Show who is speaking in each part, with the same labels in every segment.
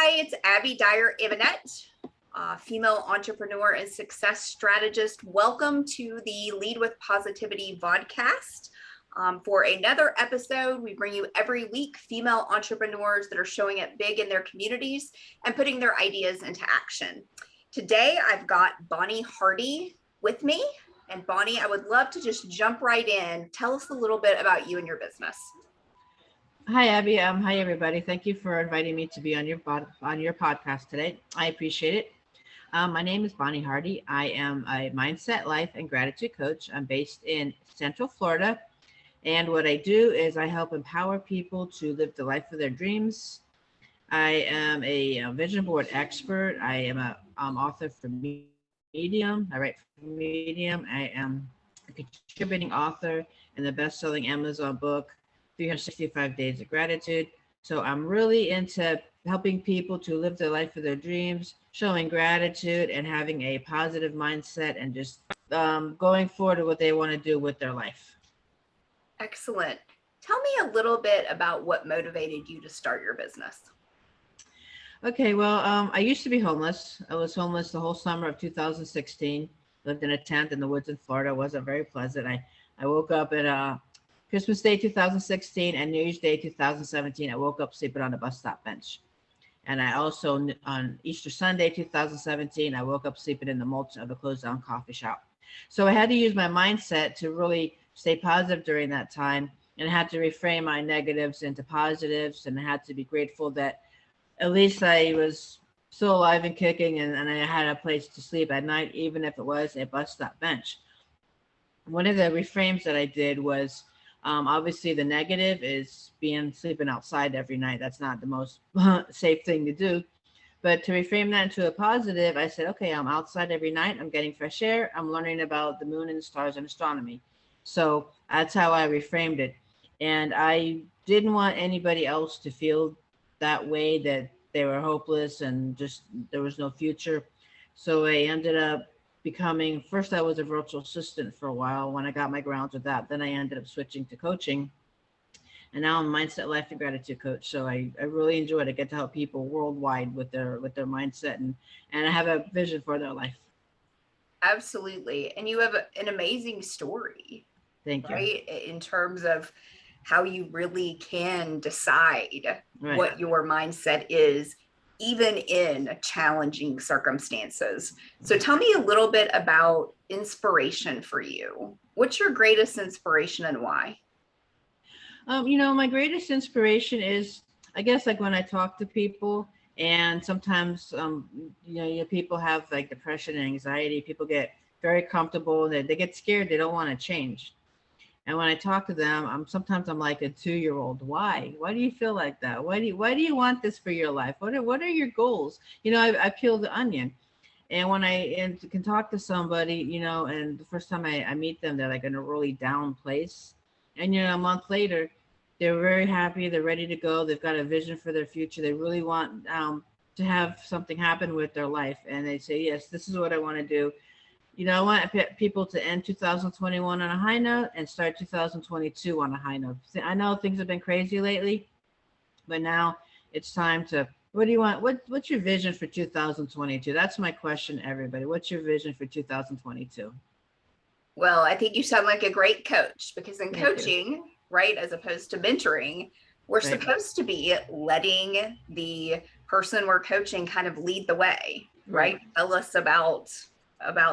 Speaker 1: Hi, it's Abbey Dyer-Ivanet, female entrepreneur and success strategist. Welcome to the Lead with Positivity Vodcast. For another episode, we bring you every week female entrepreneurs that are showing it big in their communities and putting their ideas into action. Today, I've got Bonnie Hardie with me. And Bonnie, I would love to just jump right in. Tell us a little bit about you and your business.
Speaker 2: Hi, Abby. Hi, everybody. Thank you for inviting me to be on your podcast today. I appreciate it. My name is Bonnie Hardie. I am a mindset, life, and gratitude coach. I'm based in Central Florida. And what I do is I help empower people to live the life of their dreams. I am a vision board expert. I am an author for Medium. I write for Medium. I am a contributing author in the best-selling Amazon book, 365 Days of Gratitude. So I'm really into helping people to live the life of their dreams, showing gratitude and having a positive mindset and just going forward to what they want to do with their life.
Speaker 1: Excellent. Tell me a little bit about what motivated you to start your business.
Speaker 2: Okay, well, I used to be homeless. I was homeless the whole summer of 2016. Lived in a tent in the woods in Florida. It wasn't very pleasant. I woke up at Christmas Day 2016 and New Year's Day 2017, I woke up sleeping on a bus stop bench. And I also, on Easter Sunday 2017, I woke up sleeping in the mulch of a closed down coffee shop. So I had to use my mindset to really stay positive during that time, and I had to reframe my negatives into positives, and I had to be grateful that at least I was still alive and kicking, and I had a place to sleep at night, even if it was a bus stop bench. One of the reframes that I did was, obviously the negative is sleeping outside every night. That's not the most safe thing to do. But to reframe that into a positive, I said, okay, I'm outside every night. I'm getting fresh air. I'm learning about the moon and the stars and astronomy. So that's how I reframed it. And I didn't want anybody else to feel that way, that they were hopeless and just there was no future. So I ended up becoming, first I was a virtual assistant for a while when I got my grounds with that. Then I ended up switching to coaching. And now I'm a mindset, life, and gratitude coach. So I really enjoy it. I get to help people worldwide with their mindset, and I have a vision for their life.
Speaker 1: Absolutely. And you have an amazing story.
Speaker 2: Thank you.
Speaker 1: Right? In terms of how you really can decide what your mindset is, even in challenging circumstances. So tell me a little bit about inspiration for you. What's your greatest inspiration and why?
Speaker 2: My greatest inspiration is, I guess, like when I talk to people, and sometimes, people have like depression and anxiety. People get very comfortable. They get scared. They don't want to change. And when I talk to them, sometimes I'm like a 2-year-old. Why? Why do you feel like that? Why do you want this for your life? What are your goals? I peel the onion. And when I can talk to somebody, and the first time I meet them, they're like in a really down place. And, a month later, they're very happy. They're ready to go. They've got a vision for their future. They really want to have something happen with their life. And they say, yes, this is what I want to do. I want people to end 2021 on a high note and start 2022 on a high note. I know things have been crazy lately, but now it's time to, what do you want? What's your vision for 2022? That's my question, everybody. What's your vision for 2022?
Speaker 1: Well, I think you sound like a great coach, because in coaching, right, as opposed to mentoring, we're supposed to be letting the person we're coaching kind of lead the way, right? Tell us about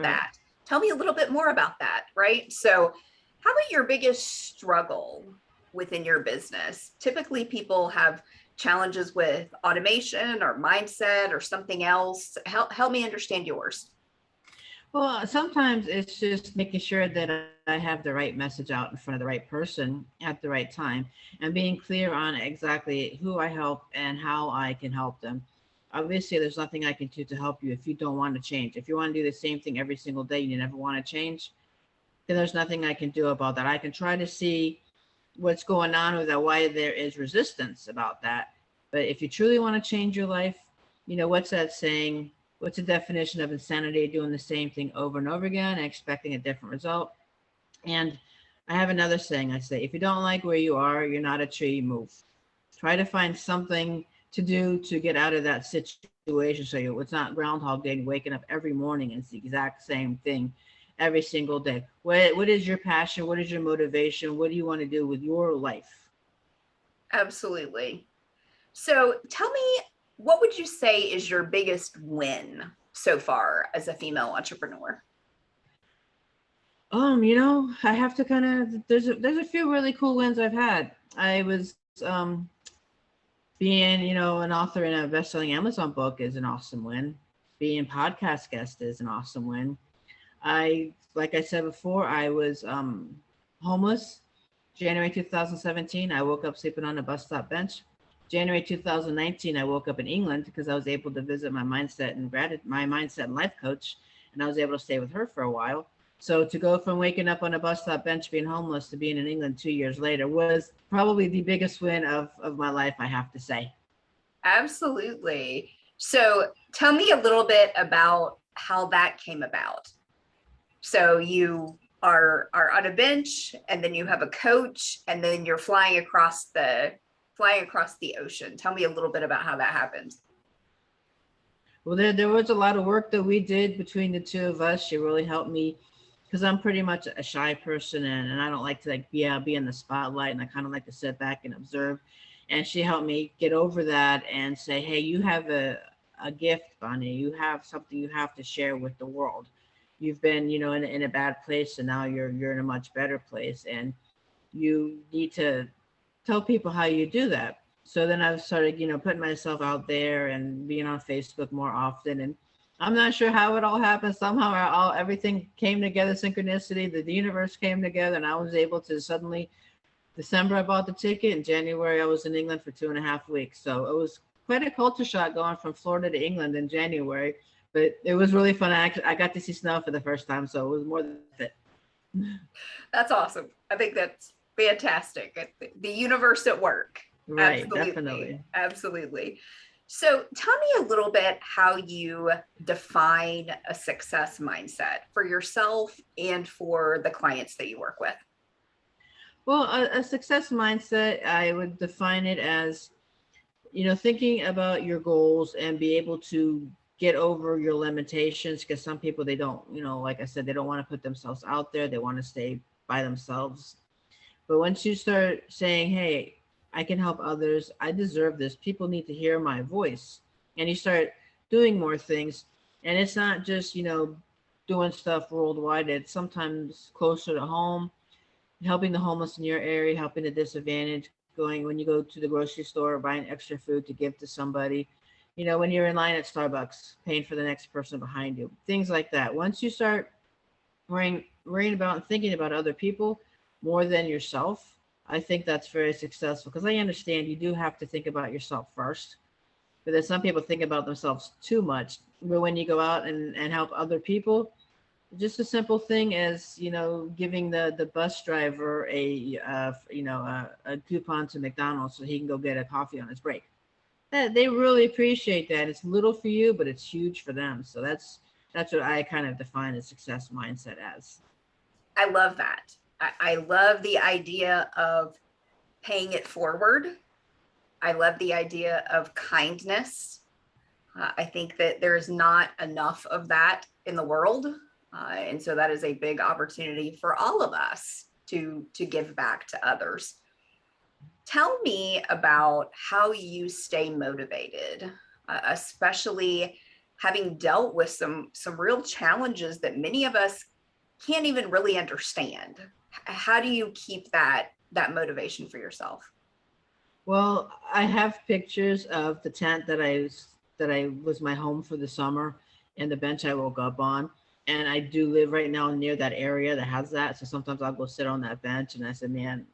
Speaker 1: that. Tell me a little bit more about that, right? So how about your biggest struggle within your business? Typically people have challenges with automation or mindset or something else. Help me understand yours.
Speaker 2: Well, sometimes it's just making sure that I have the right message out in front of the right person at the right time, and being clear on exactly who I help and how I can help them. Obviously, there's nothing I can do to help you if you don't want to change. If you want to do the same thing every single day and you never want to change, then there's nothing I can do about that. I can try to see what's going on with that, why there is resistance about that. But if you truly want to change your life, what's that saying? What's the definition of insanity? Doing the same thing over and over again and expecting a different result. And I have another saying. I say, if you don't like where you are, you're not a tree, move. Try to find something to do to get out of that situation. So it's not Groundhog Day and waking up every morning and it's the exact same thing every single day. What is your passion? What is your motivation? What do you want to do with your life?
Speaker 1: Absolutely. So tell me, what would you say is your biggest win so far as a female entrepreneur?
Speaker 2: I have to kind of there's a few really cool wins I've had. I was being, an author in a best-selling Amazon book is an awesome win. Being podcast guest is an awesome win. Like I said before, I was homeless. January 2017, I woke up sleeping on a bus stop bench. January 2019, I woke up in England because I was able to visit my mindset and life coach, and I was able to stay with her for a while. So to go from waking up on a bus stop bench being homeless to being in England 2 years later was probably the biggest win of my life, I have to say.
Speaker 1: Absolutely. So tell me a little bit about how that came about. So you are on a bench, and then you have a coach, and then you're flying across the ocean. Tell me a little bit about how that happened.
Speaker 2: Well, there was a lot of work that we did between the two of us. She really helped me because I'm pretty much a shy person, and I don't like to be in the spotlight, and I kind of like to sit back and observe. And she helped me get over that and say, hey, you have a gift, Bonnie. You have something you have to share with the world. You've been, in a bad place, and now you're in a much better place, and you need to tell people how you do that. So then I've started, putting myself out there and being on Facebook more often. And I'm not sure how it all happened. Somehow everything came together, synchronicity, the universe came together, and I was able to suddenly, December, I bought the ticket. In January, I was in England for 2.5 weeks. So it was quite a culture shock going from Florida to England in January, but it was really fun. I got to see snow for the first time, so it was more than it.
Speaker 1: That's awesome. I think that's fantastic. The universe at work.
Speaker 2: Right,
Speaker 1: Absolutely.
Speaker 2: definitely.
Speaker 1: Absolutely. So tell me a little bit how you define a success mindset for yourself and for the clients that you work with.
Speaker 2: Well, a success mindset, I would define it as, thinking about your goals and be able to get over your limitations, because some people, they don't, like I said, they don't want to put themselves out there. They want to stay by themselves. But once you start saying, hey, I can help others, I deserve this, people need to hear my voice, and you start doing more things, and it's not just, doing stuff worldwide, it's sometimes closer to home, helping the homeless in your area, helping the disadvantaged, going when you go to the grocery store, buying extra food to give to somebody, when you're in line at Starbucks, paying for the next person behind you, things like that. Once you start worrying about and thinking about other people more than yourself, I think that's very successful, because I understand you do have to think about yourself first, but then some people think about themselves too much. But when you go out and help other people, just a simple thing as, giving the bus driver a coupon to McDonald's so he can go get a coffee on his break. That they really appreciate that. It's little for you, but it's huge for them. So that's what I kind of define a success mindset as.
Speaker 1: I love that. I love the idea of paying it forward. I love the idea of kindness. I think that there is not enough of that in the world. And so that is a big opportunity for all of us to give back to others. Tell me about how you stay motivated, especially having dealt with some real challenges that many of us can't even really understand. How do you keep that motivation for yourself?
Speaker 2: Well, I have pictures of the tent that I was my home for the summer, and the bench I woke up on. And I do live right now near that area that has that. So sometimes I'll go sit on that bench, and I said, man,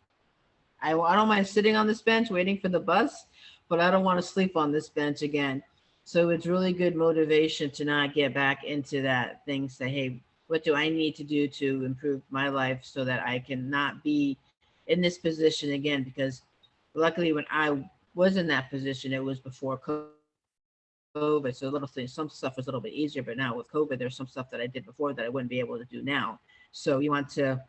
Speaker 2: I don't mind sitting on this bench waiting for the bus, but I don't want to sleep on this bench again. So it's really good motivation to not get back into that thing. Say, hey, what do I need to do to improve my life so that I can not be in this position again? Because luckily, when I was in that position, it was before COVID. So little things, some stuff was a little bit easier, but now with COVID, there's some stuff that I did before that I wouldn't be able to do now. So you want to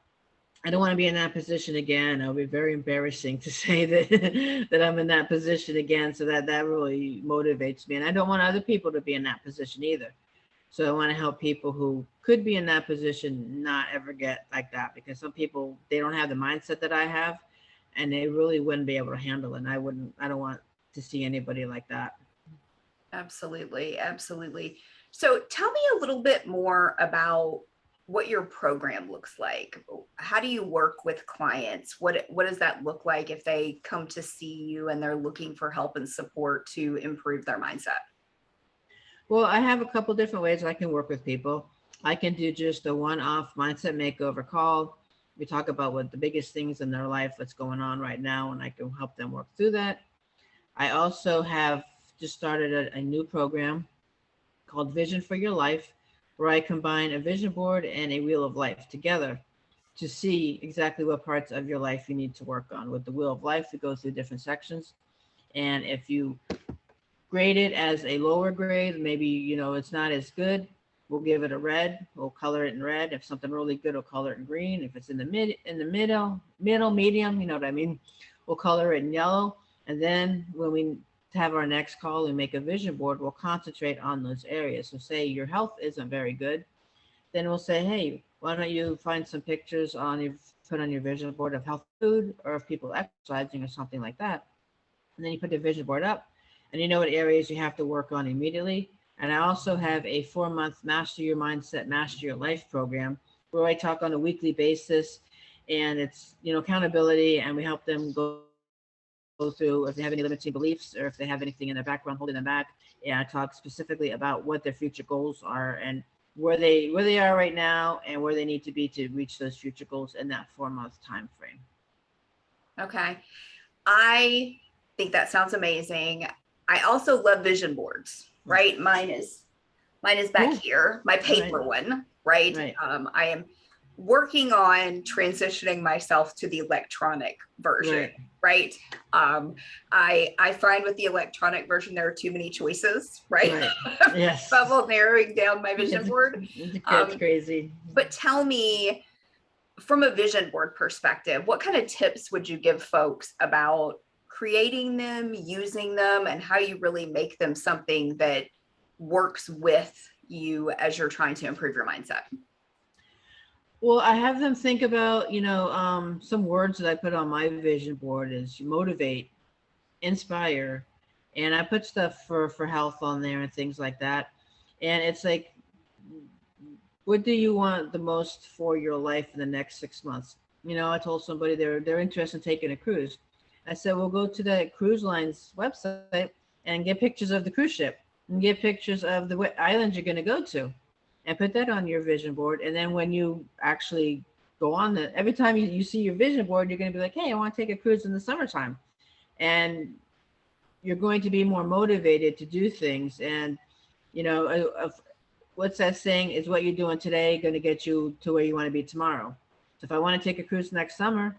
Speaker 2: I don't want to be in that position again. It'll be very embarrassing to say that that I'm in that position again. So that really motivates me. And I don't want other people to be in that position either. So I want to help people who could be in that position not ever get like that, because some people, they don't have the mindset that I have, and they really wouldn't be able to handle it. And I don't want to see anybody like that.
Speaker 1: Absolutely. Absolutely. So tell me a little bit more about what your program looks like. How do you work with clients? What does that look like if they come to see you and they're looking for help and support to improve their mindset?
Speaker 2: Well, I have a couple different ways I can work with people. I can do just a one-off mindset makeover call. We talk about what the biggest things in their life that's going on right now, and I can help them work through that. I also have just started a new program called Vision for Your Life, where I combine a vision board and a wheel of life together to see exactly what parts of your life you need to work on. With the wheel of life, we go through different sections. And if you grade it as a lower grade, maybe, it's not as good, we'll give it a red. We'll color it in red. If something really good, we'll color it in green. If it's in the middle, medium, you know what I mean? We'll color it in yellow. And then when we have our next call and make a vision board, we'll concentrate on those areas. So say your health isn't very good, then we'll say, hey, why don't you find some pictures put on your vision board of healthy food or of people exercising or something like that. And then you put the vision board up, and you know what areas you have to work on immediately. And I also have a 4-month Master Your Mindset, Master Your Life program where I talk on a weekly basis, and it's, accountability, and we help them go through if they have any limiting beliefs or if they have anything in their background holding them back. And I talk specifically about what their future goals are and where they are right now and where they need to be to reach those future goals in that 4-month time frame.
Speaker 1: Okay. I think that sounds amazing. I also love vision boards, right? Mine is back here, my paper one, right? I am working on transitioning myself to the electronic version, right? I find with the electronic version, there are too many choices, right?
Speaker 2: Yes.
Speaker 1: Bubble narrowing down my vision board.
Speaker 2: It's crazy.
Speaker 1: But tell me, from a vision board perspective, what kind of tips would you give folks about creating them, using them, and how you really make them something that works with you as you're trying to improve your mindset?
Speaker 2: Well, I have them think about, some words that I put on my vision board is motivate, inspire, and I put stuff for health on there and things like that. And it's like, what do you want the most for your life in the next 6 months? I told somebody they're interested in taking a cruise. I said, well, go to the cruise line's website and get pictures of the cruise ship and get pictures of the island you're going to go to and put that on your vision board. And then when you actually go on every time you see your vision board, you're going to be like, hey, I want to take a cruise in the summertime. And you're going to be more motivated to do things. And, what's that saying? Is what you're doing today going to get you to where you want to be tomorrow? So if I want to take a cruise next summer,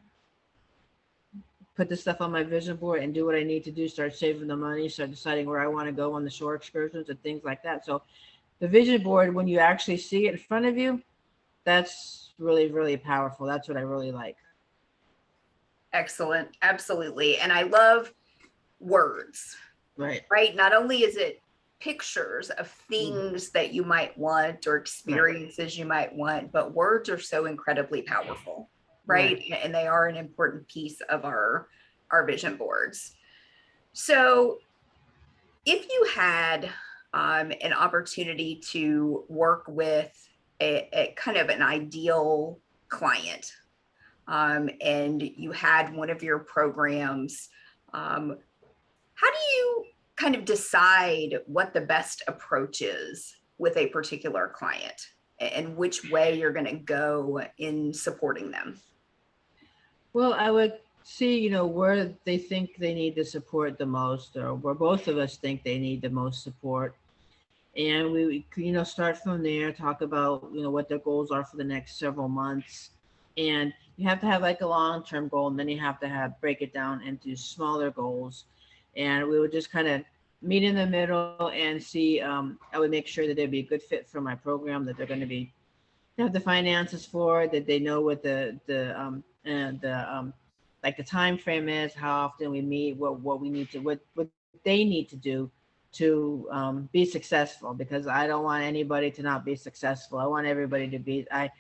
Speaker 2: put this stuff on my vision board and do what I need to do, start saving the money, start deciding where I want to go on the shore excursions and things like that. So the vision board, when you actually see it in front of you, that's really, really powerful. That's what I really like.
Speaker 1: Excellent. Absolutely. And I love words. Right. Not only is it pictures of things that you might want or experiences you might want, but words are so incredibly powerful. Right. And they are an important piece of our vision boards. So if you had an opportunity to work with a kind of an ideal client, and you had one of your programs, how do you kind of decide what the best approach is with a particular client and which way you're going to go in supporting them?
Speaker 2: Well, I would see, where they think they need the support the most, or where both of us think they need the most support. And we, start from there, talk about, what their goals are for the next several months. And you have to have like a long-term goal, and then you have to break it down into smaller goals. And we would just kind of meet in the middle and see, I would make sure that they'd be a good fit for my program, that they're going to be have the finances for it, that they know what the like the time frame is, how often we meet, what we need to, what they need to do to be successful. Because I don't want anybody to not be successful. I want everybody to be. I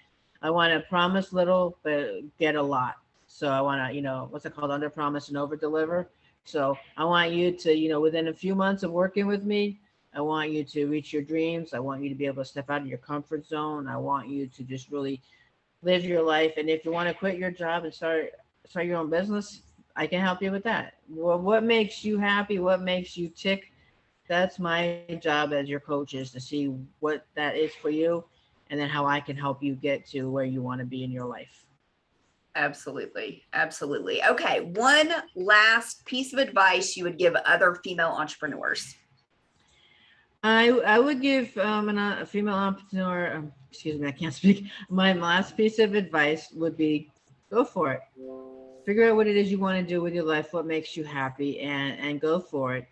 Speaker 2: want to promise little but get a lot. So I want to, what's it called, under promise and over deliver. So I want you to, within a few months of working with me, I want you to reach your dreams. I want you to be able to step out of your comfort zone. I want you to just really live your life. And if you want to quit your job and start your own business, I can help you with that. Well, what makes you happy? What makes you tick? That's my job as your coach, is to see what that is for you, and then how I can help you get to where you want to be in your life.
Speaker 1: Absolutely. Absolutely. Okay. One last piece of advice you would give other female entrepreneurs.
Speaker 2: I would give a female entrepreneur, excuse me, I can't speak. My last piece of advice would be, go for it. Figure out what it is you want to do with your life, what makes you happy, and go for it.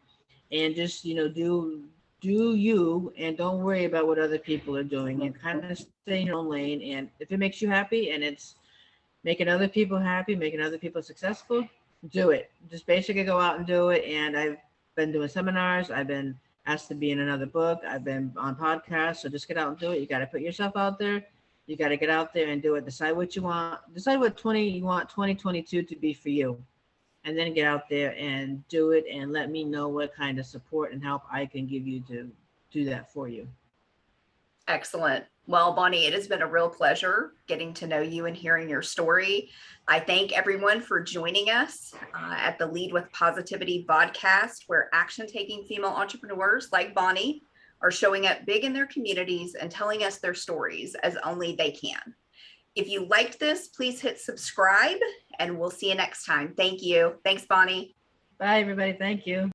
Speaker 2: And just, do you, and don't worry about what other people are doing, and kind of stay in your own lane. And if it makes you happy and it's making other people happy, making other people successful, do it. Just basically go out and do it. And I've been doing seminars. I've been asked to be in another book. I've been on podcasts. So just get out and do it. You got to put yourself out there. You got to get out there and do it. Decide what you want. Decide what you want 2022 to be for you. And then get out there and do it, and let me know what kind of support and help I can give you to do that for you.
Speaker 1: Excellent. Well, Bonnie, it has been a real pleasure getting to know you and hearing your story. I thank everyone for joining us at the Lead with Positivity Vodcast, where action-taking female entrepreneurs like Bonnie are showing up big in their communities and telling us their stories as only they can. If you liked this, please hit subscribe, and we'll see you next time. Thank you. Thanks, Bonnie.
Speaker 2: Bye, everybody. Thank you.